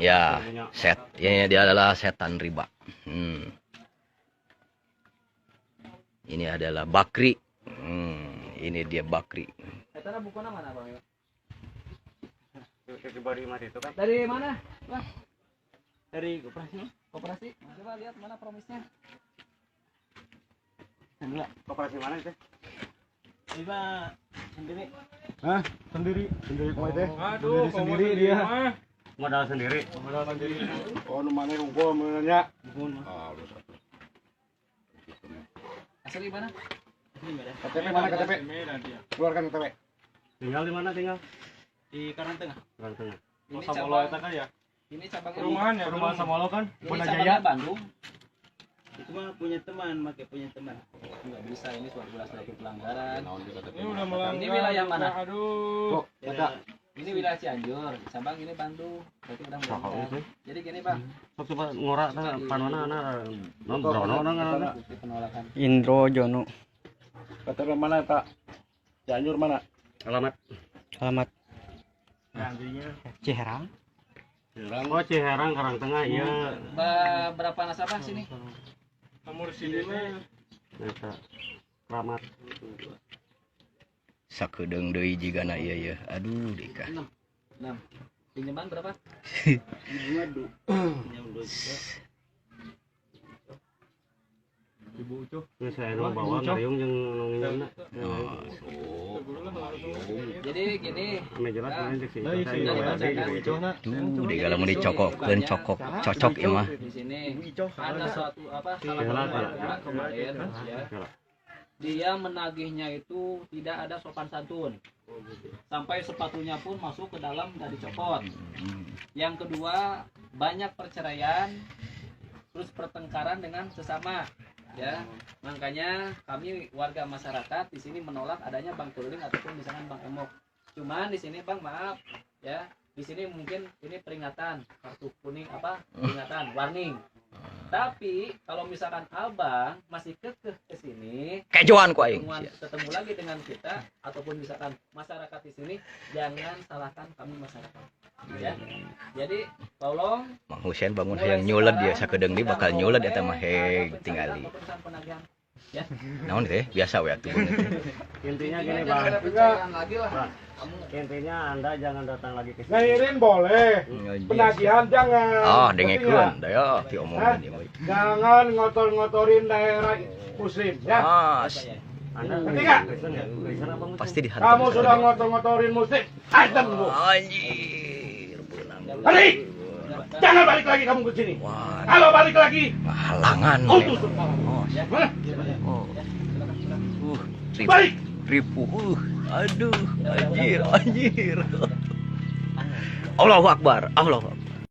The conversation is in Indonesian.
Ya, ini dia adalah setan riba. Ini adalah bakri. Ini dia bakri. Setan buku mana bang? Dari mana? Bang? Dari koperasi. Koperasi. Coba lihat mana promisnya. Enggak. Koperasi mana itu? Ini Pak sendiri. Hah? Sendiri kau itu? Aduh, sendiri dia. Modal sendiri. Oh, mana unggul menanya? Asli mana? KTP mana KTP? Keluarkan KTP. Tinggal di mana tinggal? Di Karang Tengah. Karang Tengah. Ini Samolo eta kan ya? Ini cabangnya Perumahan ya, perumahan Samolo kan? Ini Bunda cabangnya Jaya. Bandung. Itu mah punya teman, pakai punya teman. Nggak bisa, ini suatu suatu pelanggaran. Ini udah melanggar. Ini wilayah mana? Aduh. Baca. Ini wilayah Cianjur, cabang ini Bandung. Berarti udah melanggar. Jadi gini Bang, Sok coba ngorak tah panona non brono nang bukti penolakan. Indro Jono. KTP mana tak? Cianjur mana? alamat. Alamat Gantinya. Ciherang. Oh, Ciherang Karang Tengah iya. Berapa nasabah sini? Nomor sini mah eta Kramat. Sakedeung deui jigana ieu. Aduh, deka. 6. Pinjaman berapa? Ibu Ucuh. Geus saya nu bawa ngariung jeung nongingna. Jadi gini, Ame jelas main cek sih. Tuh, deka lamun dicokokkeun cocok ieu mah. di sini ada suatu salah satu anak kemarin ya. Dia menagihnya itu tidak ada sopan santun. Sampai sepatunya pun masuk ke dalam dan dicopot. Yang kedua, banyak perceraian, terus pertengkaran dengan sesama. Ya, makanya kami warga masyarakat di sini menolak adanya bank keliling ataupun misalkan bank emok. Cuman di sini Bang, maaf ya, di sini mungkin ini peringatan, kartu kuning peringatan, warning. Tapi kalau misalkan Abang masih kekeh ke sini, Kejoan ku aing. ketemu lagi dengan kita ataupun misalkan masyarakat di sini, jangan salahkan kami masyarakat. Ya. Jadi tolong Mang Husein bangun hayang nyulet dia sakedeung di bakal nyulet eta mah heg tingali. Ya. Naon teh? Biasa we atuh. Intinya gini, Jangan Bang. ada percayaan lagi lah. Bang, intinya Anda jangan datang lagi ke sini. Ngairin boleh. Penagihan jangan. Ah, dengekeun da ya ti omongan ieu. Jangan ngotor-ngotorin daerah muslim ya. Mas, Anda Ngerti nggak? Kristen ya? Kristen apa Muslim? pasti dihantam. Kamu sudah ngotor-ngotorin muslim. Adem bu. Anjir, beunang. Balik. Jangan balik lagi kamu ke sini. Wah, Kalau balik lagi, halangan. utus kepala. Oh, Mana? oh. Ribu. Balik. Ribu. Aduh, anjir. Allahu Akbar.